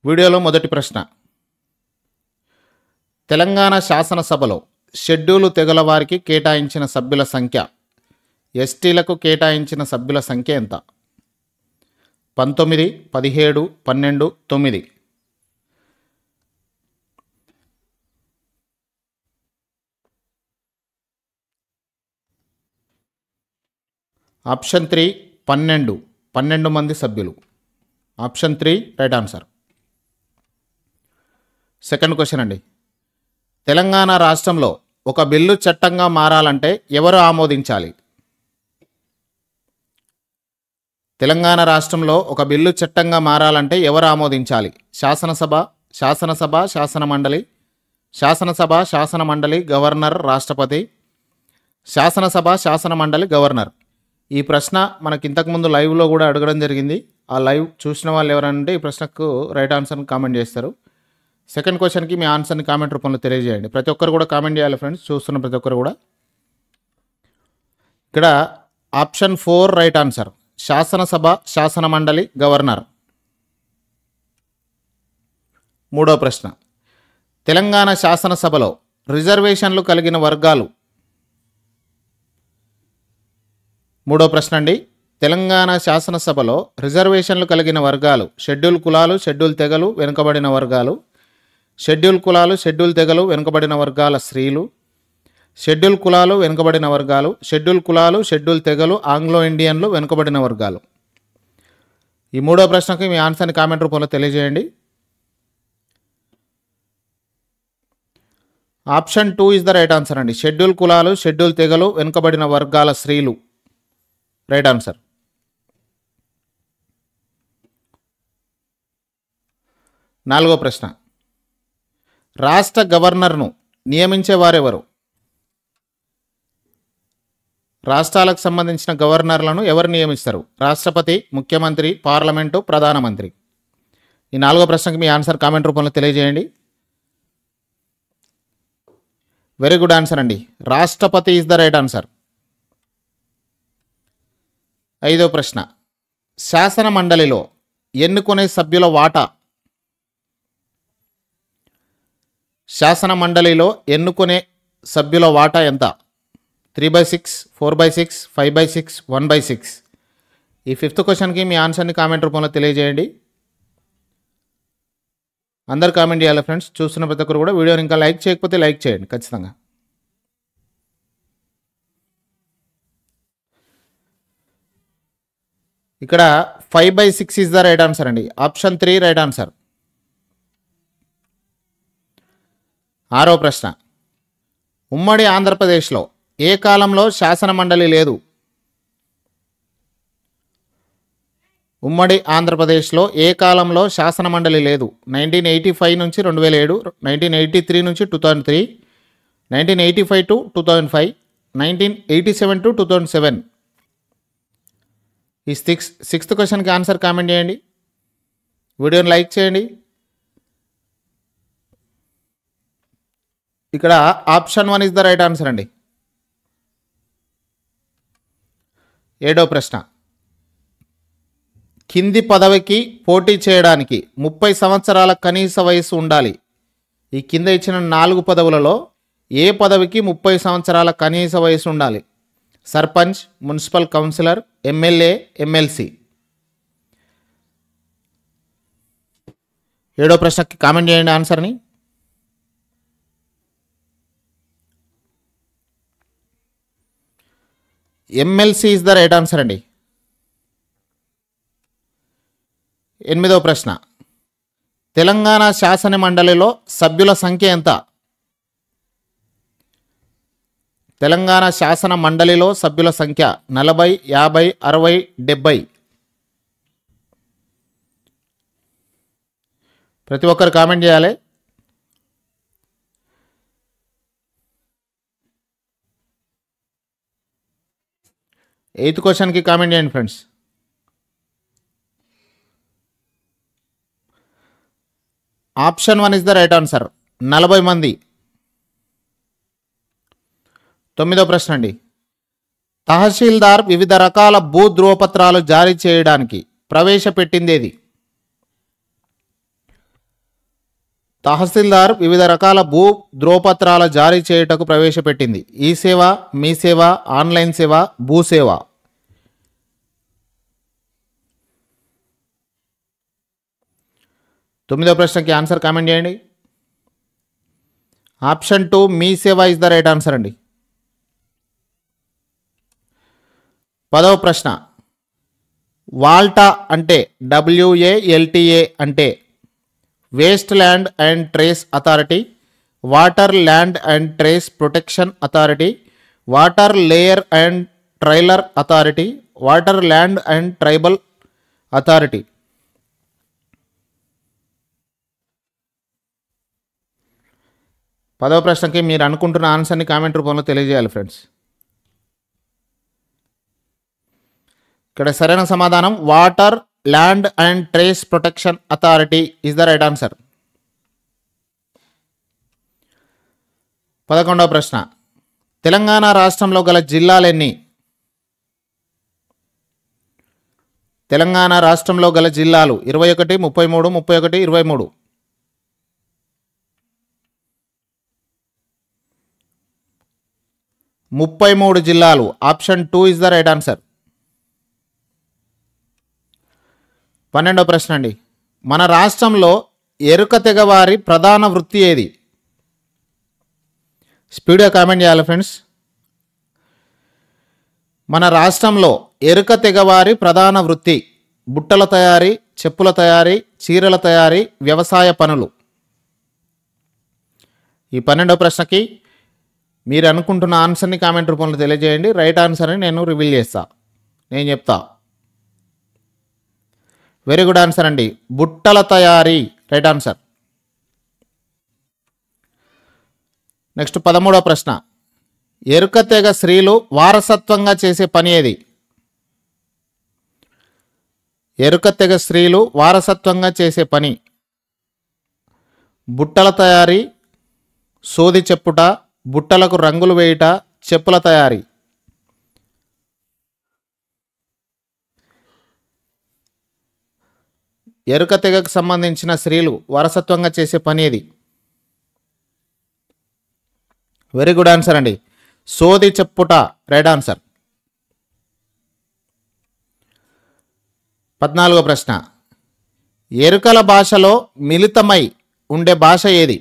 వీడియోలో మొదటి ప్రశ్న. తెలంగాణ శాసనసభలో షెడ్యూలు తెగల వారికి కేటాయించిన సభ్యుల సంఖ్య, ఎస్టీలకు కేటాయించిన సభ్యుల సంఖ్య ఎంత? 19, 17, 12, 9. ఆప్షన్ 3 12 మంది సభ్యులు. Option 3 right answer. Second question అండి. తెలంగాణ రాష్ట్రంలో ఒక బిల్లు చట్టంగా మారాలంటే ఎవరు ఆమోదించాలి? తెలంగాణ రాష్ట్రంలో ఒక బిల్లు చట్టంగా మారాలంటే ఎవరు ఆమోదించాలి? శాసనసభ, శాసనమండలి, శాసనమండలి, గవర్నర్, రాష్ట్రపతి. శాసనమండలి, గవర్నర్. ఈ ప్రశ్న మనకి ఇంతకుముందు లైవ్లో కూడా అడగడం జరిగింది. ఆ లైవ్ చూసిన వాళ్ళు ఎవరంటే ఈ ప్రశ్నకు రైట్ ఆన్సర్ని కామెంట్ చేస్తారు. సెకండ్ క్వశ్చన్కి మీ ఆన్సర్ని కామెంట్ రూపంలో తెలియజేయండి. ప్రతి ఒక్కరు కూడా కామెంట్ చేయాలి ఫ్రెండ్స్, చూస్తున్న ప్రతి ఒక్కరు కూడా. ఇక్కడ ఆప్షన్ 4 రైట్ ఆన్సర్. శాసనసభ, శాసనమండలి, గవర్నర్. మూడో ప్రశ్న. తెలంగాణ శాసనసభలో రిజర్వేషన్లు కలిగిన వర్గాలు. మూడో ప్రశ్న అండి. తెలంగాణ శాసనసభలో రిజర్వేషన్లు కలిగిన వర్గాలు: షెడ్యూల్ కులాలు, షెడ్యూల్ తెగలు, వెనుకబడిన వర్గాలు. షెడ్యూల్ కులాలు, షెడ్యూల్ తెగలు, వెనుకబడిన వర్గాల స్త్రీలు. షెడ్యూల్ కులాలు, వెనుకబడిన వర్గాలు. షెడ్యూల్ కులాలు, షెడ్యూల్ తెగలు, ఆంగ్లో ఇండియన్లు, వెనుకబడిన వర్గాలు. ఈ మూడో ప్రశ్నకి మీ ఆన్సర్ని కామెంట్ రూపంలో తెలియజేయండి. Option 2 is the right answer అండి. షెడ్యూల్ కులాలు, షెడ్యూల్ తెగలు, వెనుకబడిన వర్గాల స్త్రీలు. Right answer. నాలుగో ప్రశ్న. రాష్ట్ర గవర్నర్ను నియమించేవారెవరు? రాష్ట్రాలకు సంబంధించిన గవర్నర్లను ఎవరు నియమిస్తారు? రాష్ట్రపతి, ముఖ్యమంత్రి, పార్లమెంటు, ప్రధానమంత్రి. ఈ నాలుగో ప్రశ్నకి మీ ఆన్సర్ కామెంట్ రూపంలో తెలియజేయండి. వెరీ గుడ్ ఆన్సర్ అండి. రాష్ట్రపతి ఈజ్ ద రైట్ ఆన్సర్. ఐదో ప్రశ్న. శాసన మండలిలో ఎన్నుకునే సభ్యుల వాటా. శాసన మండలిలో ఎన్నుకునే సభ్యుల వాటా ఎంత? 3/6, 4/6, 5/6, 1/6. ఈ ఫిఫ్త్ క్వశ్చన్కి మీ ఆన్సర్ని కామెంట్ రూపంలో తెలియజేయండి. అందరు కామెంట్ చేయాలి ఫ్రెండ్స్, చూస్తున్న ప్రతి ఒక్కరు కూడా. వీడియోని ఇంకా లైక్ చేయకపోతే లైక్ చేయండి ఖచ్చితంగా. ఇక్కడ 5/6 ఈజ్ ద రైట్ ఆన్సర్ అండి. Option 3 right answer. ఆరో ప్రశ్న. ఉమ్మడి ఆంధ్రప్రదేశ్లో ఏ కాలంలో శాసన మండలి లేదు? ఉమ్మడి ఆంధ్రప్రదేశ్లో ఏ కాలంలో శాసన మండలి లేదు? 1985 నుంచి 2007, 1983 నుంచి 2003, 1985 to 2005, 1987 to 2007. ఈ సిక్స్త్ క్వశ్చన్కి ఆన్సర్ కామెంట్ చేయండి. వీడియోని లైక్ చేయండి. ఇక్కడ option 1 is the right answer అండి. ఏడో ప్రశ్న. కింది పదవికి పోటీ చేయడానికి 30 సంవత్సరాల కనీస వయసు ఉండాలి. ఈ కింద ఇచ్చిన 4 పదవులలో ఏ పదవికి 30 సంవత్సరాల కనీస వయసు ఉండాలి? Sarpanch, municipal councillor, MLA, MLC. ఏడో ప్రశ్నకి కామెంట్ చేయండి ఆన్సర్ని. MLC is the right answer అండి. ఎనిమిదో ప్రశ్న. తెలంగాణ శాసన మండలిలో సభ్యుల సంఖ్య ఎంత? తెలంగాణ శాసన మండలిలో సభ్యుల సంఖ్య 40, 50, 60, 70. ప్రతి ఒక్కరు కామెంట్ చేయాలి. ఎయిత్ క్వశ్చన్కి కామెంట్ చేయండి friends. Option 1 is the right answer. 40 మంది. తొమ్మిదో ప్రశ్న అండి. తహసీల్దార్ వివిధ రకాల భూ ధ్రువపత్రాలు జారీ చేయడానికి ప్రవేశపెట్టిందేది? తహసీల్దార్ వివిధ రకాల భూ ధ్రువపత్రాల జారీ చేయుటకు ప్రవేశపెట్టింది. ఈ సేవ, మీ సేవ, ఆన్లైన్ సేవ, భూసేవ. తొమ్మిదో ప్రశ్నకి ఆన్సర్ కామెంట్ చేయండి. ఆప్షన్ 2 మీ సేవ ఇస్ ద రైట్ ఆన్సర్ అండి. 10వ ప్రశ్న, వాల్టా అంటే WALTA అంటే waste land and trace authority, water land and trees protection authority, water layer and trailer authority, water land and tribal authority. పదవ ప్రశ్నకి మీరు అనుకుంటున్న ఆన్సర్ని కామెంట్ రూపంలో తెలియజేయాలి ఫ్రెండ్స్. ఇక్కడ సరైన సమాధానం water land and trees protection authority is the right answer. 11వ ప్రశ్న, తెలంగాణ రాష్ట్రంలో గల జిల్లాలెన్ని? తెలంగాణ రాష్ట్రంలో గల జిల్లాలు 21, 33, 31, 23. 33 జిల్లాలు. Option 2 is the right answer. 12వ ప్రశ్న అండి, మన రాష్ట్రంలో ఎరుక తెగవారి ప్రధాన వృత్తి ఏది? స్పీడ్గా కామెంట్ చేయాలి ఫ్రెండ్స్. మన రాష్ట్రంలో ఎరుక తెగవారి ప్రధాన వృత్తి బుట్టల తయారీ, చెప్పుల తయారీ, చీరల తయారీ, వ్యవసాయ పనులు. ఈ 12వ ప్రశ్నకి మీరు అనుకుంటున్న ఆన్సర్ని కామెంట్ రూపంలో తెలియజేయండి. రైట్ ఆన్సర్ని నేను రివీల్ చేస్తా, నేను చెప్తా. వెరీ గుడ్ ఆన్సర్ అండి, బుట్టల తయారీ రైట్ ఆన్సర్. నెక్స్ట్ 13వ ప్రశ్న, ఎరుక తెగ స్త్రీలు వారసత్వంగా చేసే పని ఏది? ఎరుక తెగ స్త్రీలు వారసత్వంగా చేసే పని బుట్టల తయారీ, సోది చెప్పుట, బుట్టలకు రంగులు వేయుట, చెప్పుల తయారీ. ఎరుక తెగకు సంబంధించిన స్త్రీలు వారసత్వంగా చేసే పని ఏది? వెరీ గుడ్ ఆన్సర్ అండి, సోది చెప్పుట రైట్ ఆన్సర్. 14వ ప్రశ్న, ఎరుకల భాషలో మిళితమై ఉండే భాష ఏది?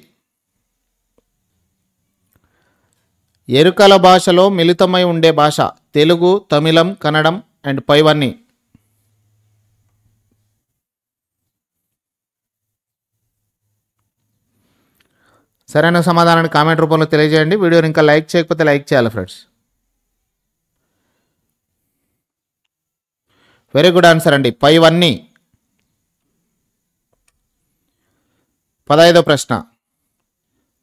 ఎరుకల భాషలో మిళితమై ఉండే భాష తెలుగు, తమిళం, కన్నడం అండ్ పైవన్నీ. సరైన సమాధానాన్ని కామెంట్ రూపంలో తెలియజేయండి. వీడియోని ఇంకా లైక్ చేయకపోతే లైక్ చేయాలి ఫ్రెండ్స్. వెరీ గుడ్ ఆన్సర్ అండి, పైవన్నీ. 15వ ప్రశ్న,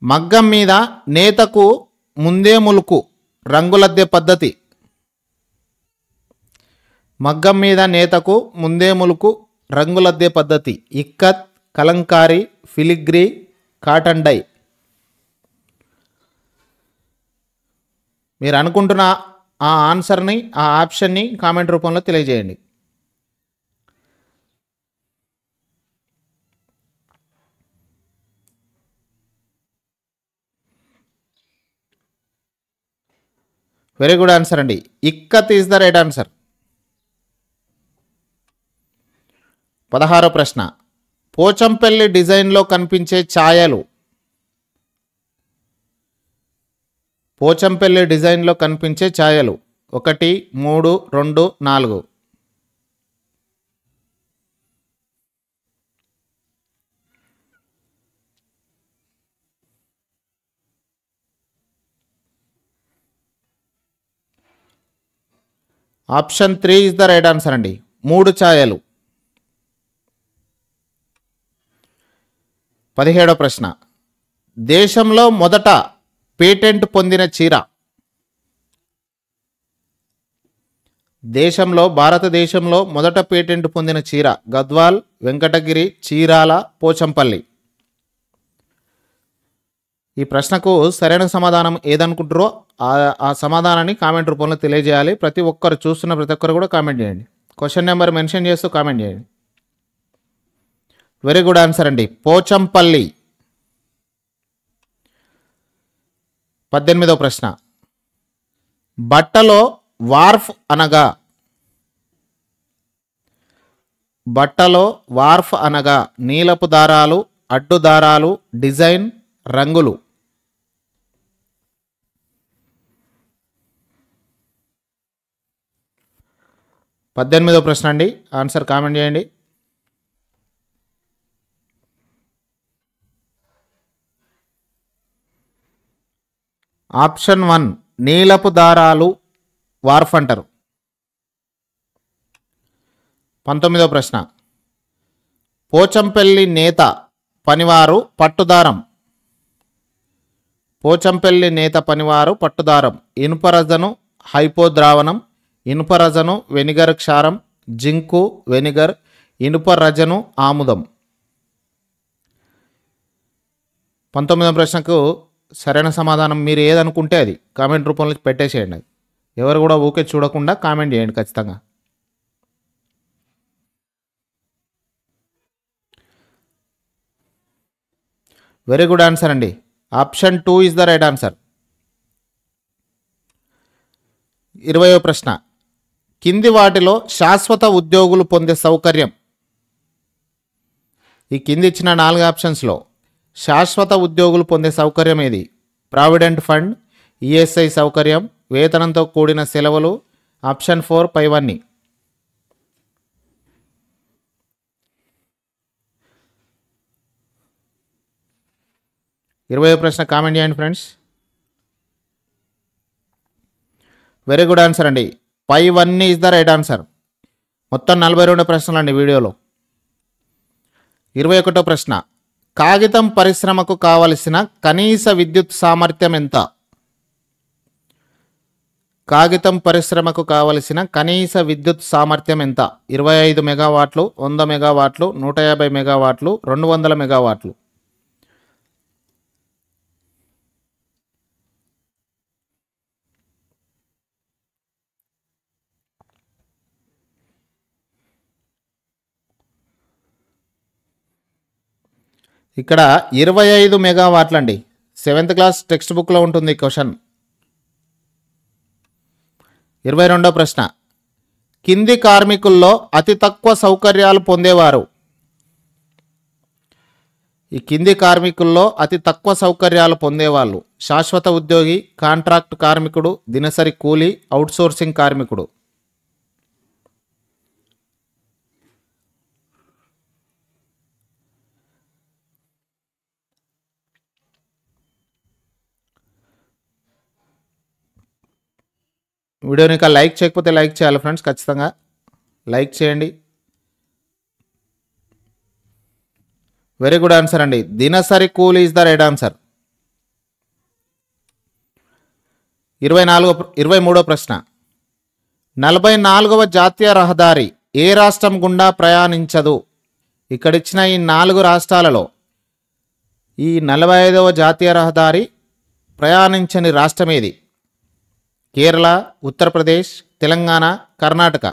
మగ్గం మీద నేతకు ముందే ములుకు రంగులద్దే పద్ధతి. మగ్గం మీద నేతకు ముందే ములుకు రంగులద్దే పద్ధతి ikat, Kalamkari, filigree, cotton dye. మీరు అనుకుంటున్న ఆ ఆన్సర్ని, ఆ ఆప్షన్ని కామెంట్ రూపంలో తెలియజేయండి. వెరీ గుడ్ ఆన్సర్ అండి, Ikat is the right answer. 16వ ప్రశ్న, పోచంపల్లి డిజైన్లో కనిపించే ఛాయలు. పోచంపల్లి డిజైన్లో కనిపించే ఛాయలు 1, 3, 2, 4. Option 3 is the right answer అండి, 3 ఛాయలు. 17వ ప్రశ్న, దేశంలో మొదట పేటెంట్ పొందిన చీర. భారతదేశంలో మొదట పేటెంట్ పొందిన చీర గద్వాల్, వెంకటగిరి, చీరాల, పోచంపల్లి. ఈ ప్రశ్నకు సరైన సమాధానం ఏదనుకుంటారో ఆ సమాధానాన్ని కామెంట్ రూపంలో తెలియజేయాలి. ప్రతి ఒక్కరు చూస్తున్న ప్రతి ఒక్కరు కూడా కామెంట్ చేయండి. క్వశ్చన్ నెంబర్ మెన్షన్ చేస్తూ కామెంట్ చేయండి. వెరీ గుడ్ ఆన్సర్ అండి, పోచంపల్లి. 18వ ప్రశ్న, బట్టలో వార్ఫ్ అనగా నీలపు దారాలు, అడ్డు దారాలు, డిజైన్, రంగులు. 18వ ప్రశ్న అండి. ఆన్సర్ కామెంట్ చేయండి. ఆప్షన్ 1 నీలపు దారాలు వార్ఫ్ అంటారు. 19వ ప్రశ్న, పోచంపల్లి నేత పనివారు పట్టుదారం. ఇనుపరజను హైపోద్రావణం, ఇనుపరజను వెనిగర్ క్షారం, జింకు వెనిగర్, ఇనుపరజను ఆముదం. 19వ ప్రశ్నకు సరైన సమాధానం మీరు ఏదనుకుంటే అది కామెంట్ రూపంలో పెట్టేసేయండి. ఎవరు కూడా ఊకే చూడకుండా కామెంట్ చేయండి ఖచ్చితంగా. వెరీ గుడ్ ఆన్సర్ అండి. Option 2 is the right answer. 20వ ప్రశ్న, కింది వాటిలో శాశ్వత ఉద్యోగులు పొందే సౌకర్యం. ఈ కింది ఇచ్చిన 4 ఆప్షన్స్లో శాశ్వత ఉద్యోగులు పొందే సౌకర్యం ఏది? ప్రావిడెంట్ ఫండ్, ఈఎస్ఐ సౌకర్యం, వేతనంతో కూడిన సెలవులు, ఆప్షన్ 4 పైవన్నీ. 20వ ప్రశ్న కామెంట్ చేయండి ఫ్రెండ్స్. వెరీ గుడ్ ఆన్సర్ అండి. పైవన్నీ ఇస్ ద రైట్ ఆన్సర్. మొత్తం 42 ప్రశ్నలు అండి వీడియోలో. 21వ ప్రశ్న, కాగితం పరిశ్రమకు కావలసిన కనీస విద్యుత్ సామర్థ్యం ఎంత? 25 మెగావాట్లు, 100 మెగావాట్లు, 150 మెగావాట్లు, 200 మెగావాట్లు. ఇక్కడ 25 మెగావాట్లు అండి. 7th క్లాస్ టెక్స్ట్ బుక్లో ఉంటుంది క్వశ్చన్. 22వ ప్రశ్న, కింది కార్మికుల్లో అతి తక్కువ సౌకర్యాలు పొందేవారు. ఈ కింది కార్మికుల్లో అతి తక్కువ సౌకర్యాలు పొందేవాళ్ళు: శాశ్వత ఉద్యోగి, కాంట్రాక్ట్ కార్మికుడు, దినసరి కూలీ, అవుట్సోర్సింగ్ కార్మికుడు. వీడియోని ఇంకా లైక్ చేయకపోతే లైక్ చేయాలి ఫ్రెండ్స్, ఖచ్చితంగా లైక్ చేయండి. వెరీ గుడ్ ఆన్సర్ అండి. దినసరి కూలీ ఇస్ ద రైట్ ఆన్సర్. 23వ ప్రశ్న, 44వ జాతీయ రహదారి ఏ రాష్ట్రం గుండా ప్రయాణించదు? ఇక్కడిచ్చిన ఈ 4 రాష్ట్రాలలో ఈ 45వ జాతీయ రహదారి ప్రయాణించని రాష్ట్రం ఏది? కేరళ, ఉత్తరప్రదేశ్, తెలంగాణ, కర్ణాటక.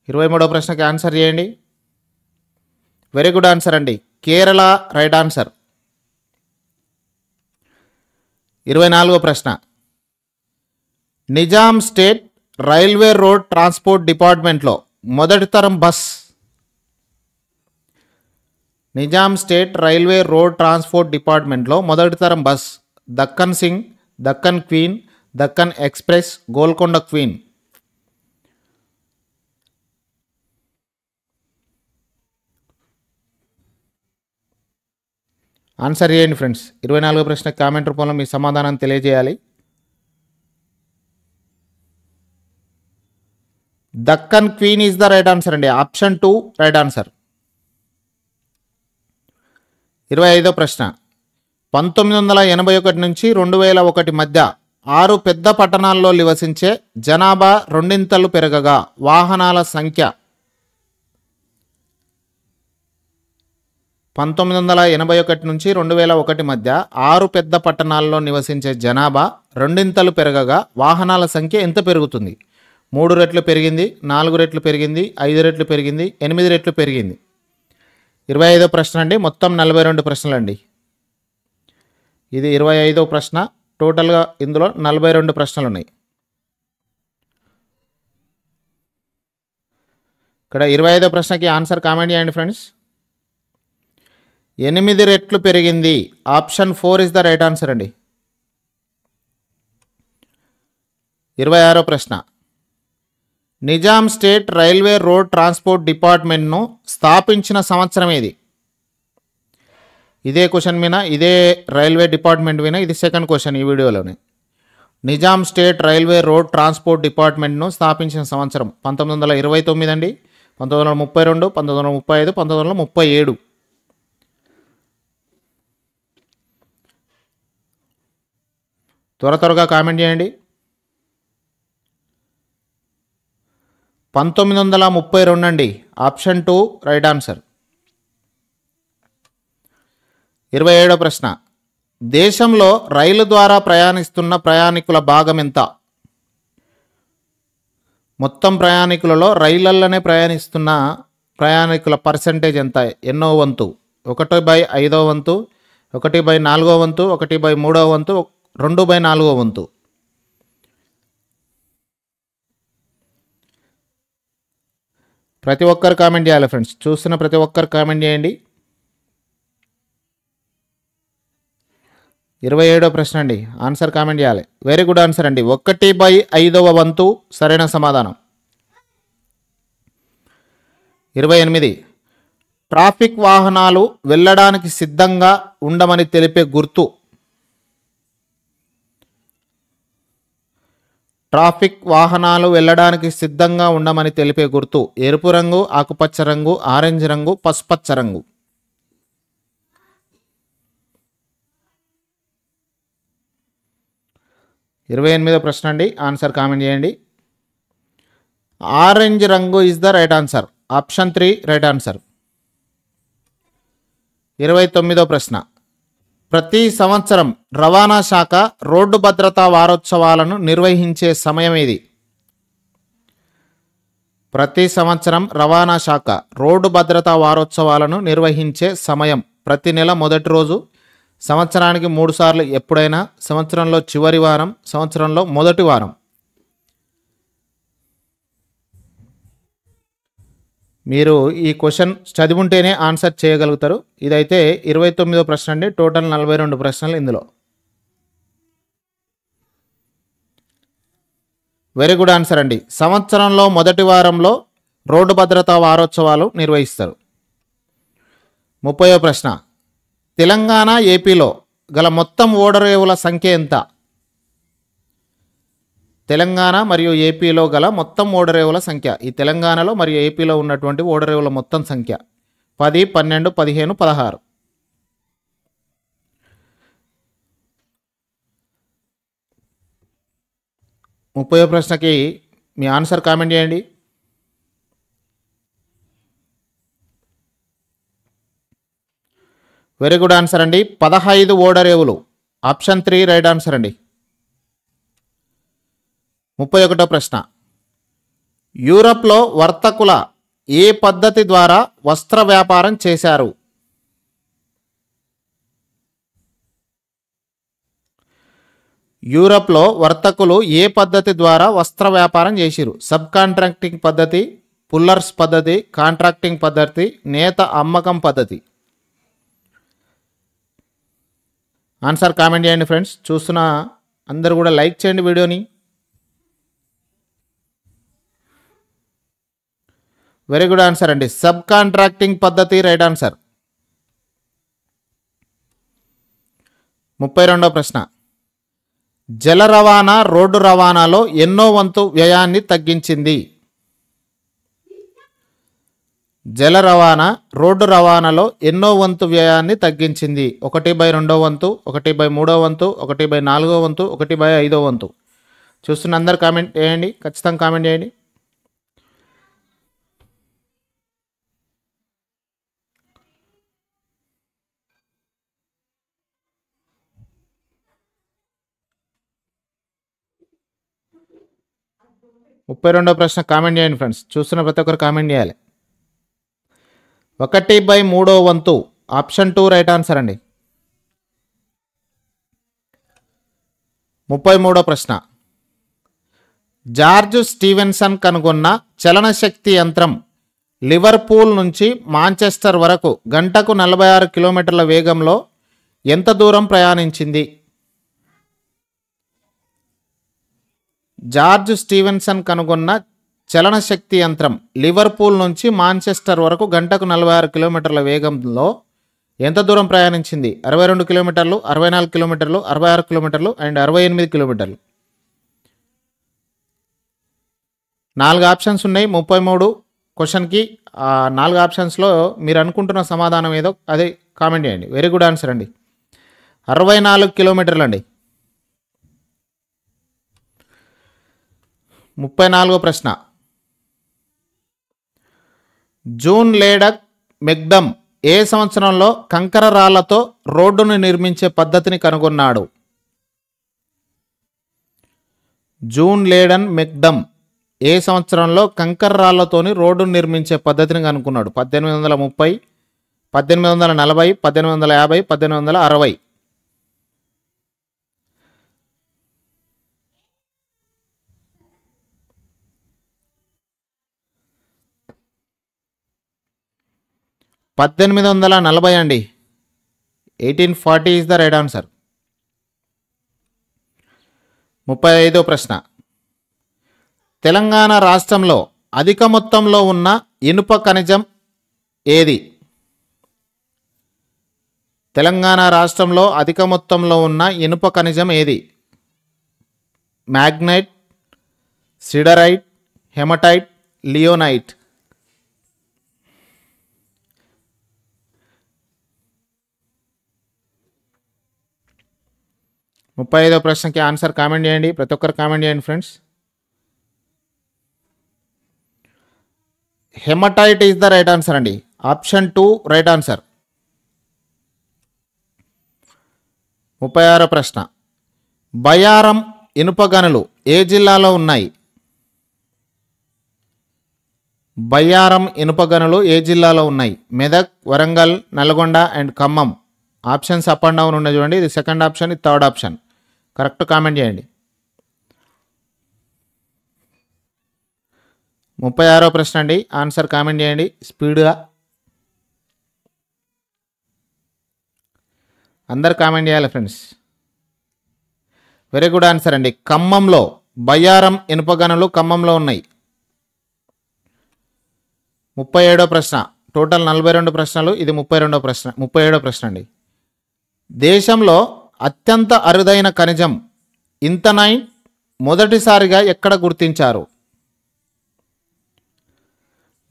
23వ ప్రశ్నకి ఆన్సర్ చేయండి. వెరీ గుడ్ ఆన్సర్ అండి. Kerala right answer. 24వ ప్రశ్న, Nizam state railway road transport డిపార్ట్మెంట్లో మొదటి తరం bus. Nizam state railway road transport డిపార్ట్మెంట్లో మొదటి తరం బస్: దక్కన్ సింగ్, Deccan queen, Deccan express, Golconda queen. Answer చేయండి ఫ్రెండ్స్. 24వ ప్రశ్న కామెంట్ రూపంలో మీ సమాధానం తెలియజేయాలి. Deccan queen is the right answer అండి. Option 2 right answer. 25వ ప్రశ్న, 1981 నుంచి 2001 మధ్య 6 పెద్ద పట్టణాల్లో నివసించే జనాభా రెండింతలు పెరగగా వాహనాల సంఖ్య. 1981 నుంచి 2001 మధ్య 6 పెద్ద పట్టణాల్లో నివసించే జనాభా రెండింతలు పెరగగా వాహనాల సంఖ్య ఎంత పెరుగుతుంది? 3 రెట్లు పెరిగింది, 4 రెట్లు పెరిగింది, 5 రెట్లు పెరిగింది, 8 రెట్లు పెరిగింది. 25వ ప్రశ్న అండి. మొత్తం 42 ప్రశ్నలు అండి. ఇది 25వ ప్రశ్న. టోటల్గా ఇందులో 42 ప్రశ్నలు ఉన్నాయి. ఇక్కడ 25వ ప్రశ్నకి ఆన్సర్ కామెంట్ చేయండి ఫ్రెండ్స్. 8 రెట్లు పెరిగింది. Option 4 is the right answer అండి. 26వ ప్రశ్న. Nizam state railway road transport డిపార్ట్మెంట్ను స్థాపించిన సంవత్సరం ఏది? ఇదే క్వశ్చన్ మీద, ఇదే రైల్వే డిపార్ట్మెంట్ మీద ఇది సెకండ్ క్వశ్చన్ ఈ వీడియోలోనే. Nizam state railway road transport డిపార్ట్మెంట్ను స్థాపించిన సంవత్సరం 1929 అండి, 1932, 1935, 1937. త్వరగా కామెంట్ చేయండి. 1932 అండి. Option 2 right answer. 27వ ప్రశ్న. దేశంలో రైలు ద్వారా ప్రయాణిస్తున్న ప్రయాణికుల భాగం ఎంత? మొత్తం ప్రయాణికులలో రైళ్లలోనే ప్రయాణిస్తున్న ప్రయాణికుల పర్సెంటేజ్ ఎంత? ఎన్నో వంతు? 1/5వ వంతు, 1/4వ వంతు, 1/3వ వంతు, 2/4వ వంతు? ప్రతి ఒక్కరు కామెంట్ చేయాలి ఫ్రెండ్స్. చూస్తున్న ప్రతి ఒక్కరు కామెంట్ చేయండి. 27వ ప్రశ్న అండి. ఆన్సర్ కామెంట్ చేయాలి. వెరీ గుడ్ ఆన్సర్ అండి. 1/5వ వంతు సరైన సమాధానం. 28. ట్రాఫిక్ వాహనాలు వెళ్ళడానికి సిద్ధంగా ఉండమని తెలిపే గుర్తు? ట్రాఫిక్ వాహనాలు వెళ్ళడానికి సిద్ధంగా ఉండమని తెలిపే గుర్తు ఎరుపు రంగు, ఆకుపచ్చ రంగు, ఆరెంజ్ రంగు, పసుపచ్చ రంగు. 28వ ప్రశ్న అండి. ఆన్సర్ కామెంట్ చేయండి. ఆరెంజ్ రంగు is the right answer. Option 3 right answer. 29వ ప్రశ్న. ప్రతి సంవత్సరం రవాణా శాఖ రోడ్డు భద్రతా వారోత్సవాలను నిర్వహించే సమయం ఏది? ప్రతి సంవత్సరం రవాణా శాఖ రోడ్డు భద్రతా వారోత్సవాలను నిర్వహించే సమయం ప్రతి నెల మొదటి రోజు, సంవత్సరానికి 3 సార్లు ఎప్పుడైనా, సంవత్సరంలో చివరి వారం, సంవత్సరంలో మొదటి వారం. మీరు ఈ క్వశ్చన్ చదివి ఉంటేనే ఆన్సర్ చేయగలుగుతారు. ఇదైతే 29వ ప్రశ్న అండి. టోటల్ 42 ప్రశ్నలు ఇందులో. వెరీ గుడ్ ఆన్సర్ అండి. సంవత్సరంలో మొదటి వారంలో రోడ్డు భద్రతా వారోత్సవాలు నిర్వహిస్తారు. 30వ ప్రశ్న. తెలంగాణ, ఏపీలో గల మొత్తం ఓడరేవుల సంఖ్య ఎంత? తెలంగాణ మరియు ఏపీలో గల మొత్తం ఓడరేవుల సంఖ్య. ఈ తెలంగాణలో మరియు ఏపీలో ఉన్నటువంటి ఓడరేవుల మొత్తం సంఖ్య 10, 12, 15, 16. ముప్పై ప్రశ్నకి మీ ఆన్సర్ కామెంట్ చేయండి. వెరీ గుడ్ ఆన్సర్ అండి. 15 ఓడరేవులు. ఆప్షన్ 3 రైట్ ఆన్సర్ అండి. 31వ ప్రశ్న. యూరప్లో వర్తకుల ఏ పద్ధతి ద్వారా వస్త్ర వ్యాపారం చేశారు? యూరప్లో వర్తకులు ఏ పద్ధతి ద్వారా వస్త్ర వ్యాపారం చేసిరు? సబ్ కాంట్రాక్టింగ్ పద్ధతి, పుల్లర్స్ పద్ధతి, కాంట్రాక్టింగ్ పద్ధతి, నేత అమ్మకం పద్ధతి? ఆన్సర్ కామెంట్ చేయండి ఫ్రెండ్స్. చూస్తున్న అందరూ కూడా లైక్ చేయండి వీడియోని. వెరీ గుడ్ ఆన్సర్ అండి. సబ్ కాంట్రాక్టింగ్ పద్ధతి రైట్ ఆన్సర్. 32వ ప్రశ్న. జల రవాణా రోడ్డు రవాణాలో ఎన్నో వంతు వ్యయాన్ని తగ్గించింది? జల రవాణా రోడ్డు రవాణాలో ఎన్నో వంతు వ్యయాన్ని తగ్గించింది? 1/2వ వంతు, 1/3వ వంతు, 1/4వ వంతు, 1/5వ వంతు? చూస్తున్న అందరు కామెంట్ చేయండి. ఖచ్చితంగా కామెంట్ చేయండి. ముప్పై 32వ ప్రశ్న కామెంట్ చేయండి ఫ్రెండ్స్. చూస్తున్న ప్రతి ఒక్కరు కామెంట్ చేయాలి. 1/3 వంతు. ఆప్షన్ 2 రైట్ ఆన్సర్ అండి. 33వ ప్రశ్న. జార్జ్ స్టీవెన్సన్ కనుగొన్న చలనశక్తి యంత్రం లివర్పూల్ నుంచి మాంచెస్టర్ వరకు గంటకు 46 కిలోమీటర్ల వేగంలో ఎంత దూరం ప్రయాణించింది? జార్జ్ స్టీవెన్సన్ కనుగొన్న చలనశక్తి యంత్రం లివర్పూల్ నుంచి మాంచెస్టర్ వరకు గంటకు 46 కిలోమీటర్ల వేగంలో ఎంత దూరం ప్రయాణించింది? 62 కిలోమీటర్లు, 64 కిలోమీటర్లు, 66 కిలోమీటర్లు అండ్ 68 కిలోమీటర్లు. 4 ఆప్షన్స్ ఉన్నాయి. 33 క్వశ్చన్కి 4 ఆప్షన్స్లో మీరు అనుకుంటున్న సమాధానం ఏదో అదే కామెంట్ చేయండి. వెరీ గుడ్ ఆన్సర్ అండి. 64 కిలోమీటర్లు అండి. 34వ ప్రశ్న. జూన్ లేడక్ మెక్డమ్ ఏ సంవత్సరంలో కంకర రాళ్లతో రోడ్డును నిర్మించే పద్ధతిని కనుగొన్నాడు? జూన్ లేడన్ మెక్డమ్ ఏ సంవత్సరంలో కంకర రాళ్లతోని రోడ్డును నిర్మించే పద్ధతిని కనుక్కున్నాడు? 1830, 1840, 1850, 1860. అండి. 1840 ఈజ్ ద రైట్ ఆన్సర్. 35వ ప్రశ్న. తెలంగాణ రాష్ట్రంలో అధిక మొత్తంలో ఉన్న ఇనుప ఖనిజం ఏది? తెలంగాణ రాష్ట్రంలో అధిక మొత్తంలో ఉన్న ఇనుప ఖనిజం ఏది? Magnetite, siderite, hematite, limonite. 35వ ప్రశ్నకి ఆన్సర్ కామెంట్ చేయండి. ప్రతి ఒక్కరు కామెంట్ చేయండి friends. Hematite is the right answer అండి. Option 2 right answer. 36వ ప్రశ్న. బయ్యారం ఇనుప గనులు ఏ జిల్లాలో ఉన్నాయి? బయ్యారం ఇనుప గనులు ఏ జిల్లాలో ఉన్నాయి? Medak, Warangal, Nalgonda and Khammam. Options up and down ఉన్నాయి చూడండి. ఇది సెకండ్ ఆప్షన్, ఇది థర్డ్ ఆప్షన్. కరెక్ట్ కామెంట్ చేయండి. 36వ ప్రశ్న అండి. ఆన్సర్ కామెంట్ చేయండి స్పీడ్గా. అందరు కామెంట్ చేయాలి ఫ్రెండ్స్. వెరీ గుడ్ ఆన్సర్ అండి. ఖమ్మంలో బయ్యారం ఇనుప గనులు ఖమ్మంలో ఉన్నాయి. 37వ ప్రశ్న. టోటల్ 42 ప్రశ్నలు, ఇది 32వ ప్రశ్న. 37వ ప్రశ్న అండి. దేశంలో అత్యంత అరుదైన ఖనిజం ఇంతనైట్ మొదటిసారిగా ఎక్కడ గుర్తించారు?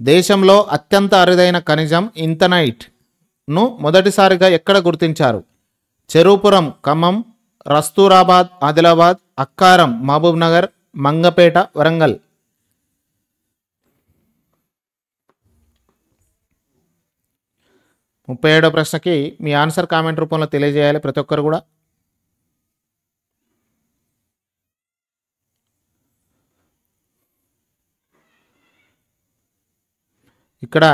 దేశంలో అత్యంత అరుదైన ఖనిజం ఇంతనైట్ను మొదటిసారిగా ఎక్కడ గుర్తించారు? చెరుపురం ఖమ్మం, రస్తూరాబాద్ ఆదిలాబాద్, అక్కారం మహబూబ్ నగర్, మంగపేట వరంగల్. 37వ ప్రశ్నకి మీ ఆన్సర్ కామెంట్ రూపంలో తెలియజేయాలి ప్రతి ఒక్కరు కూడా. ఇక్కడ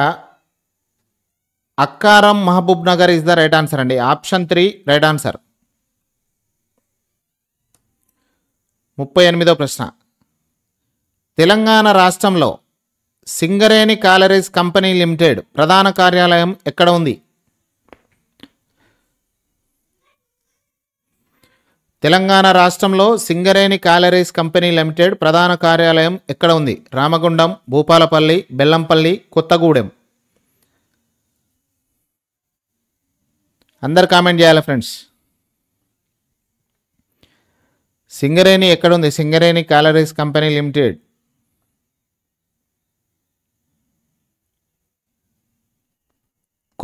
అక్కారం Mahabubnagar is the right answer అండి. Option 3 right answer. 38వ ప్రశ్న. తెలంగాణ రాష్ట్రంలో సింగరేణి కాలరీస్ కంపెనీ లిమిటెడ్ ప్రధాన కార్యాలయం ఎక్కడ ఉంది? తెలంగాణ రాష్ట్రంలో సింగరేణి కాలరీస్ కంపెనీ లిమిటెడ్ ప్రధాన కార్యాలయం ఎక్కడ ఉంది? రామగుండం, భూపాలపల్లి, బెల్లంపల్లి, కొత్తగూడెం. అందరు కామెంట్ చేయాలి ఫ్రెండ్స్. సింగరేణి ఎక్కడ ఉంది? Singareni collieries company limited.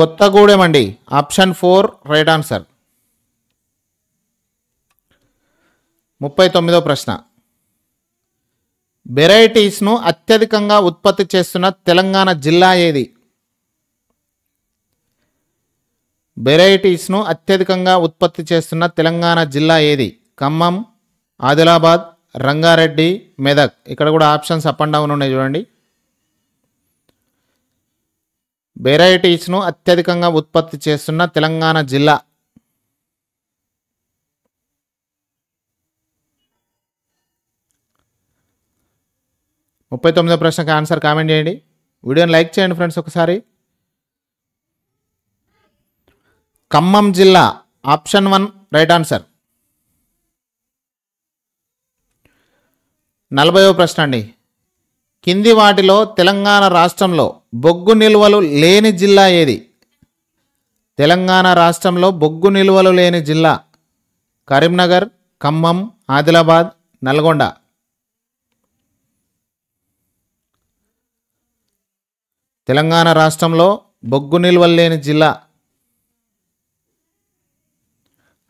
Kothagudem అండి. Option 4 right answer. 39వ ప్రశ్న. వెరైటీస్ను అత్యధికంగా ఉత్పత్తి చేస్తున్న తెలంగాణ జిల్లా ఏది? వెరైటీస్ను అత్యధికంగా ఉత్పత్తి చేస్తున్న తెలంగాణ జిల్లా ఏది? ఖమ్మం, ఆదిలాబాద్, రంగారెడ్డి, మెదక్. ఇక్కడ కూడా ఆప్షన్స్ అప్ అండ్ డౌన్ ఉన్నాయి చూడండి. వెరైటీస్ను అత్యధికంగా ఉత్పత్తి చేస్తున్న తెలంగాణ జిల్లా. ముప్పై 39వ ప్రశ్నకి ఆన్సర్ కామెంట్ చేయండి. వీడియోని లైక్ చేయండి ఫ్రెండ్స్. ఒకసారి ఖమ్మం జిల్లా ఆప్షన్ 1 రైట్ ఆన్సర్. 40వ ప్రశ్న అండి. కింది వాటిలో తెలంగాణ రాష్ట్రంలో బొగ్గు నిల్వలు లేని జిల్లా ఏది? తెలంగాణ రాష్ట్రంలో బొగ్గు నిల్వలు లేని జిల్లా కరీంనగర్, ఖమ్మం, ఆదిలాబాద్, నల్గొండ. తెలంగాణ రాష్ట్రంలో బొగ్గు నిల్వలు లేని జిల్లా.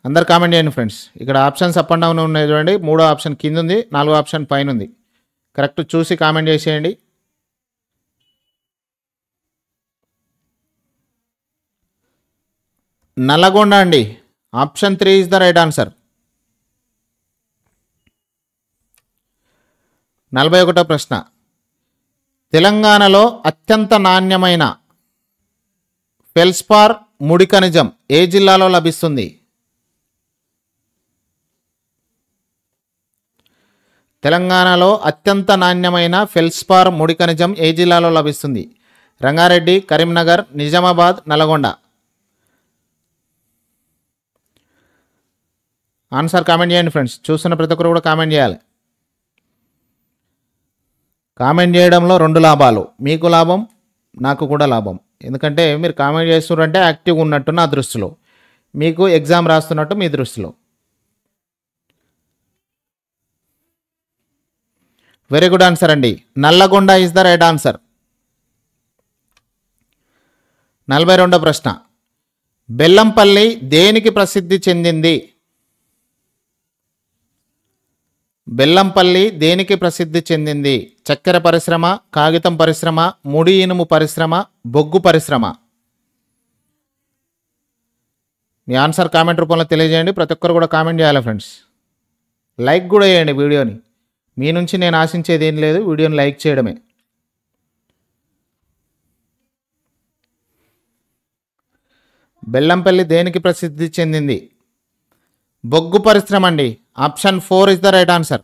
అందరు కామెంట్ చేయండి ఫ్రెండ్స్. ఇక్కడ ఆప్షన్స్ అప్ అండ్ డౌన్ ఉన్నాయి చూడండి. 3వ ఆప్షన్ కింద ఉంది, 4వ ఆప్షన్ పైన ఉంది. కరెక్ట్ చూసి కామెంట్ చేసేయండి. నల్లగొండ అండి. Option 3 is the right answer. 41వ ప్రశ్న. తెలంగాణలో అత్యంత నాణ్యమైన ఫెల్స్పార్ ముడి ఖనిజం ఏ జిల్లాలో లభిస్తుంది? తెలంగాణలో అత్యంత నాణ్యమైన ఫెల్స్పార్ ముడి ఖనిజం ఏ జిల్లాలో లభిస్తుంది? రంగారెడ్డి, కరీంనగర్, నిజామాబాద్, నల్గొండ. ఆన్సర్ కామెంట్ చేయండి ఫ్రెండ్స్. చూస్తున్న ప్రతి ఒక్కరు కూడా కామెంట్ చేయాలి. కామెంట్ చేయడంలో 2 లాభాలు. మీకు లాభం, నాకు కూడా లాభం. ఎందుకంటే మీరు కామెంట్ చేస్తున్నారంటే యాక్టివ్గా ఉన్నట్టు నా దృష్టిలో, మీకు ఎగ్జామ్ రాస్తున్నట్టు మీ దృష్టిలో. వెరీ గుడ్ ఆన్సర్ అండి. Nalgonda is the right answer. 42వ ప్రశ్న. బెల్లంపల్లి దేనికి ప్రసిద్ధి చెందింది? బెల్లంపల్లి దేనికి ప్రసిద్ధి చెందింది? చక్కెర పరిశ్రమ, కాగితం పరిశ్రమ, ముడి ఇనుము పరిశ్రమ, బొగ్గు పరిశ్రమ. మీ ఆన్సర్ కామెంట్ రూపంలో తెలియజేయండి. ప్రతి ఒక్కరు కూడా కామెంట్ చేయాలి ఫ్రెండ్స్. లైక్ కూడా చేయండి వీడియోని. మీ నుంచి నేను ఆశించేది ఏం లేదు, వీడియోని లైక్ చేయడమే. బెల్లంపల్లి దేనికి ప్రసిద్ధి చెందింది? బొగ్గు పరిశ్రమ అండి. Option 4 is the right answer.